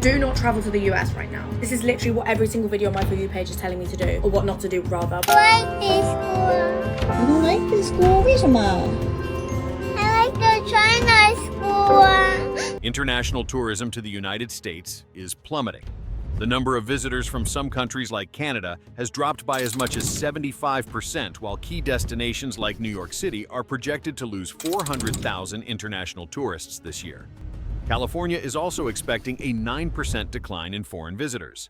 Do not travel to the US right now. This is literally what every single video on my For You page is telling me to do, or what not to do, rather. I like this school. You don't like this school? 为什么？ I like the China school. International tourism to the United States is plummeting. The number of visitors from some countries like Canada has dropped by as much as 75%, while key destinations like New York City are projected to lose 400,000 international tourists this year. California is also expecting a 9% decline in foreign visitors.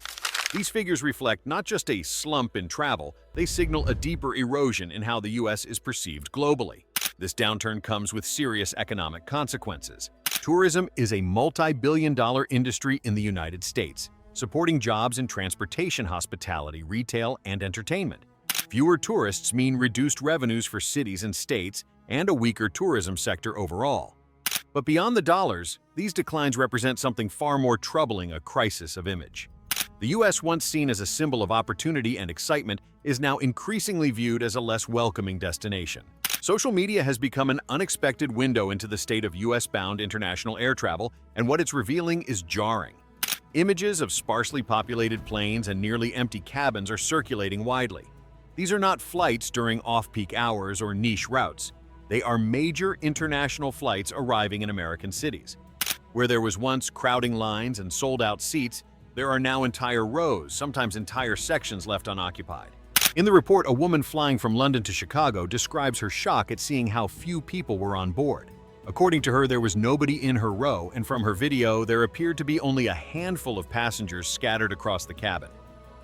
These figures reflect not just a slump in travel, they signal a deeper erosion in how the U.S. is perceived globally. This downturn comes with serious economic consequences. Tourism is a multi-billion-dollar industry in the United States, supporting jobs in transportation, hospitality, retail, and entertainment. Fewer tourists mean reduced revenues for cities and states and a weaker tourism sector overall. But beyond the dollars, these declines represent something far more troubling: a crisis of image. The U.S., once seen as a symbol of opportunity and excitement, is now increasingly viewed as a less welcoming destination. Social media has become an unexpected window into the state of U.S.-bound international air travel, and what it's revealing is jarring. Images of sparsely populated planes and nearly empty cabins are circulating widely. These are not flights during off-peak hours or niche routes. They are major international flights arriving in American cities. Where there was once crowding lines and sold-out seats, there are now entire rows, sometimes entire sections left unoccupied. In the report, a woman flying from London to Chicago describes her shock at seeing how few people were on board. According to her, there was nobody in her row, and from her video, there appeared to be only a handful of passengers scattered across the cabin.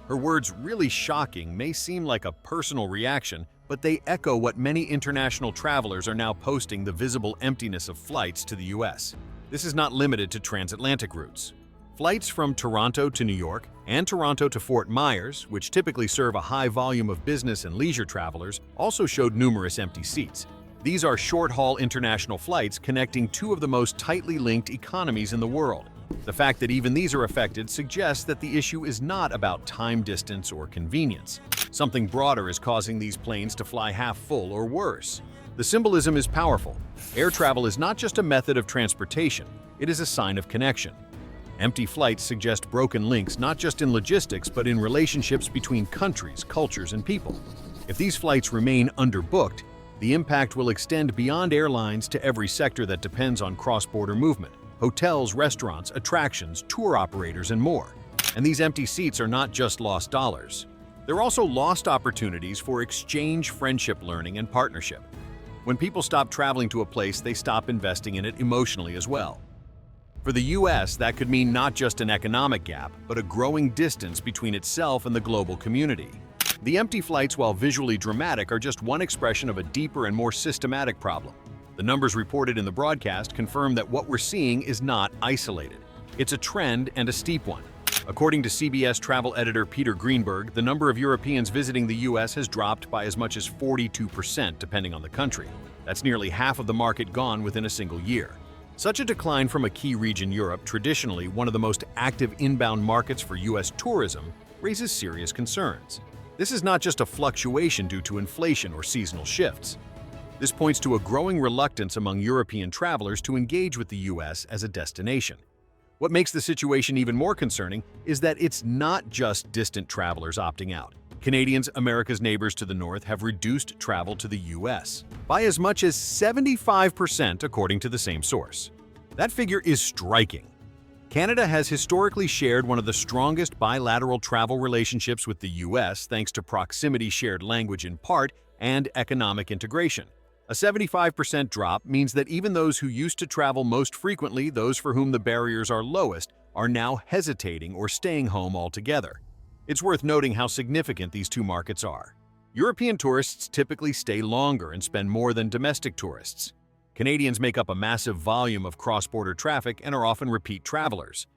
Her words, "really shocking," may seem like a personal reaction, but they echo what many international travelers are now posting: the visible emptiness of flights to the U.S. This is not limited to transatlantic routes. Flights from Toronto to New York and Toronto to Fort Myers, which typically serve a high volume of business and leisure travelers, also showed numerous empty seats. These are short-haul international flights connecting two of the most tightly linked economies in the world. The fact that even these are affected suggests that the issue is not about time distance or convenience. Something broader is causing these planes to fly half full or worse. The symbolism is powerful. Air travel is not just a method of transportation, it is a sign of connection. Empty flights suggest broken links not just in logistics but in relationships between countries, cultures, and people. If these flights remain underbooked, the impact will extend beyond airlines to every sector that depends on cross-border movement: hotels, restaurants, attractions, tour operators, and more. And these empty seats are not just lost dollars. They're also lost opportunities for exchange, friendship, learning, and partnership. When people stop traveling to a place, they stop investing in it emotionally as well. For the U.S., that could mean not just an economic gap, but a growing distance between itself and the global community. The empty flights, while visually dramatic, are just one expression of a deeper and more systematic problem. The numbers reported in the broadcast confirm that what we're seeing is not isolated. It's a trend, and a steep one. According to CBS travel editor Peter Greenberg, the number of Europeans visiting the U.S. has dropped by as much as 42%, depending on the country. That's nearly half of the market gone within a single year. Such a decline from a key region, Europe, traditionally one of the most active inbound markets for U.S. tourism, raises serious concerns. This is not just a fluctuation due to inflation or seasonal shifts. This points to a growing reluctance among European travelers to engage with the U.S. as a destination. What makes the situation even more concerning is that it's not just distant travelers opting out. Canadians, America's neighbors to the north, have reduced travel to the U.S. by as much as 75%, according to the same source. That figure is striking. Canada has historically shared one of the strongest bilateral travel relationships with the U.S. thanks to proximity, shared language in part, and economic integration. A 75% drop means that even those who used to travel most frequently, those for whom the barriers are lowest, are now hesitating or staying home altogether. It's worth noting how significant these two markets are. European tourists typically stay longer and spend more than domestic tourists. Canadians make up a massive volume of cross-border traffic and are often repeat travelers.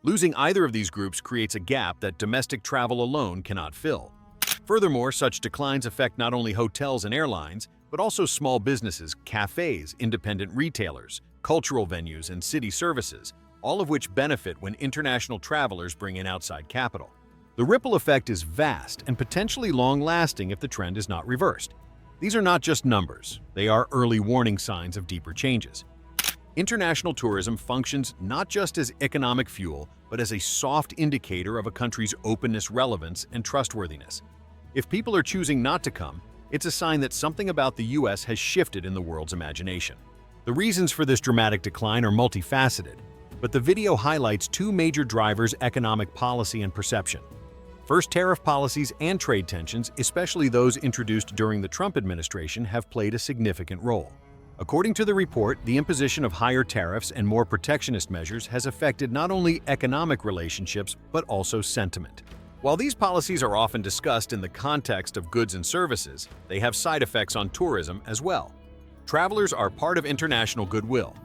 Losing either of these groups creates a gap that domestic travel alone cannot fill. Furthermore, such declines affect not only hotels and airlines, but also small businesses, cafes, independent retailers, cultural venues, and city services, all of which benefit when international travelers bring in outside capital. The ripple effect is vast and potentially long-lasting if the trend is not reversed. These are not just numbers, they are early warning signs of deeper changes. International tourism functions not just as economic fuel, but as a soft indicator of a country's openness, relevance, and trustworthiness. If people are choosing not to come, it's a sign that something about the US has shifted in the world's imagination. The reasons for this dramatic decline are multifaceted, but the video highlights two major drivers: economic policy and perception. First, tariff policies and trade tensions, especially those introduced during the Trump administration, have played a significant role. According to the report, the imposition of higher tariffs and more protectionist measures has affected not only economic relationships, but also sentiment. While these policies are often discussed in the context of goods and services, they have side effects on tourism as well. Travelers are part of international goodwill.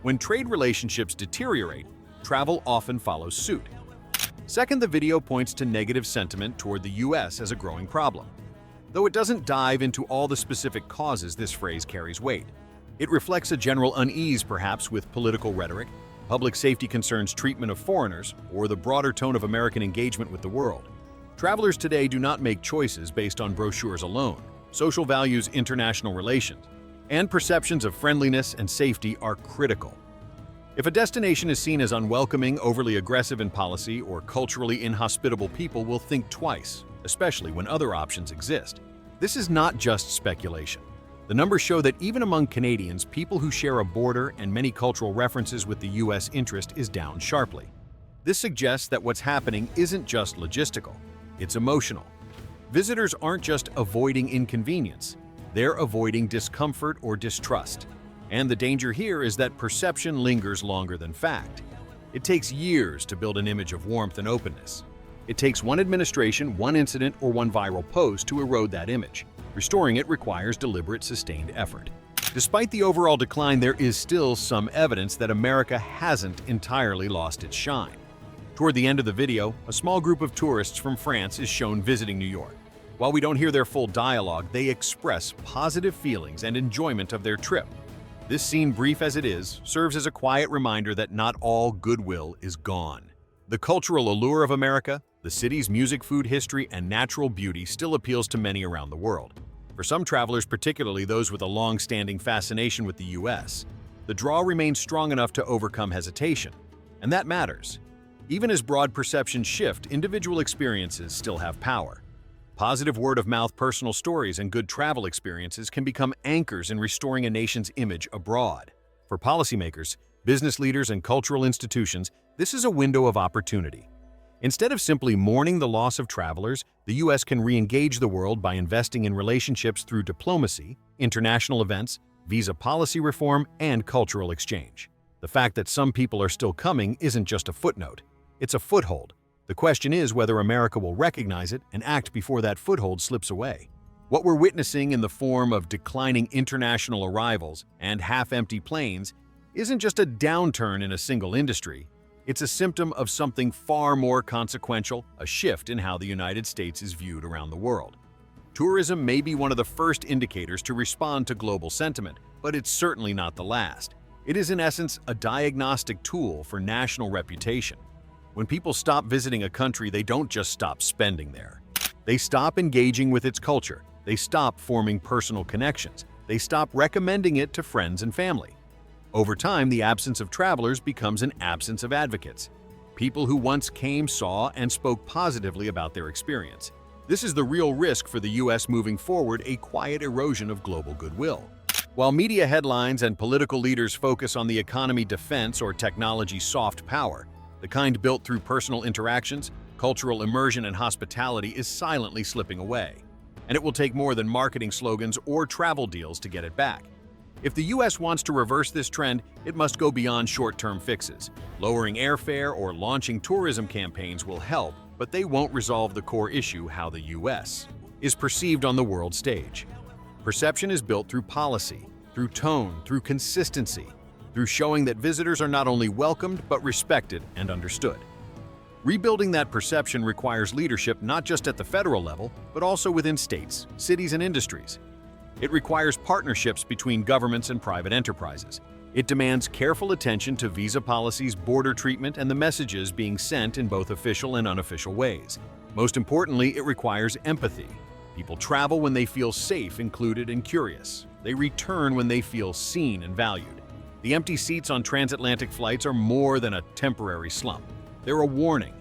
When trade relationships deteriorate, travel often follows suit. Second, the video points to negative sentiment toward the US as a growing problem. Though it doesn't dive into all the specific causes, this phrase carries weight. It reflects a general unease, perhaps, with political rhetoric, public safety concerns, treatment of foreigners, or the broader tone of American engagement with the world. Travelers today do not make choices based on brochures alone. Social values, international relations, and perceptions of friendliness and safety are critical. If a destination is seen as unwelcoming, overly aggressive in policy, or culturally inhospitable, people will think twice, especially when other options exist. This is not just speculation. The numbers show that even among Canadians, people who share a border and many cultural references with the US interest is down sharply. This suggests that what's happening isn't just logistical, it's emotional. Visitors aren't just avoiding inconvenience, they're avoiding discomfort or distrust. And the danger here is that perception lingers longer than fact. It takes years to build an image of warmth and openness. It takes one administration, one incident, or one viral post to erode that image. Restoring it requires deliberate, sustained effort. Despite the overall decline, there is still some evidence that America hasn't entirely lost its shine. Toward the end of the video, a small group of tourists from France is shown visiting New York. While we don't hear their full dialogue, they express positive feelings and enjoyment of their trip. This scene, brief as it is, serves as a quiet reminder that not all goodwill is gone. The cultural allure of America, the city's music, food, history, and natural beauty still appeals to many around the world. For some travelers, particularly those with a long-standing fascination with the US, the draw remains strong enough to overcome hesitation. And that matters. Even as broad perceptions shift, individual experiences still have power. Positive word-of-mouth personal stories and good travel experiences can become anchors in restoring a nation's image abroad. For policymakers, business leaders, and cultural institutions, this is a window of opportunity. Instead of simply mourning the loss of travelers, the US can re-engage the world by investing in relationships through diplomacy, international events, visa policy reform, and cultural exchange. The fact that some people are still coming isn't just a footnote, it's a foothold. The question is whether America will recognize it and act before that foothold slips away. What we're witnessing in the form of declining international arrivals and half-empty planes isn't just a downturn in a single industry. It's a symptom of something far more consequential, a shift in how the United States is viewed around the world. Tourism may be one of the first indicators to respond to global sentiment, but it's certainly not the last. It is in essence a diagnostic tool for national reputation. When people stop visiting a country, they don't just stop spending there. They stop engaging with its culture. They stop forming personal connections. They stop recommending it to friends and family. Over time, the absence of travelers becomes an absence of advocates. People who once came, saw, and spoke positively about their experience. This is the real risk for the US moving forward, a quiet erosion of global goodwill. While media headlines and political leaders focus on the economy, defense, or technology soft power, the kind built through personal interactions, cultural immersion, and hospitality is silently slipping away. And it will take more than marketing slogans or travel deals to get it back. If the US wants to reverse this trend, it must go beyond short-term fixes. Lowering airfare or launching tourism campaigns will help, but they won't resolve the core issue: how the US is perceived on the world stage. Perception is built through policy, through tone, through consistency, through showing that visitors are not only welcomed, but respected and understood. Rebuilding that perception requires leadership not just at the federal level, but also within states, cities, and industries. It requires partnerships between governments and private enterprises. It demands careful attention to visa policies, border treatment, and the messages being sent in both official and unofficial ways. Most importantly, it requires empathy. People travel when they feel safe, included, and curious. They return when they feel seen and valued. The empty seats on transatlantic flights are more than a temporary slump. They're a warning.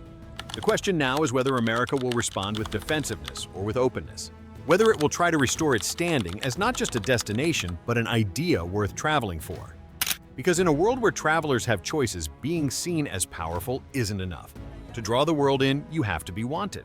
The question now is whether America will respond with defensiveness or with openness. Whether it will try to restore its standing as not just a destination, but an idea worth traveling for. Because in a world where travelers have choices, being seen as powerful isn't enough. To draw the world in, you have to be wanted.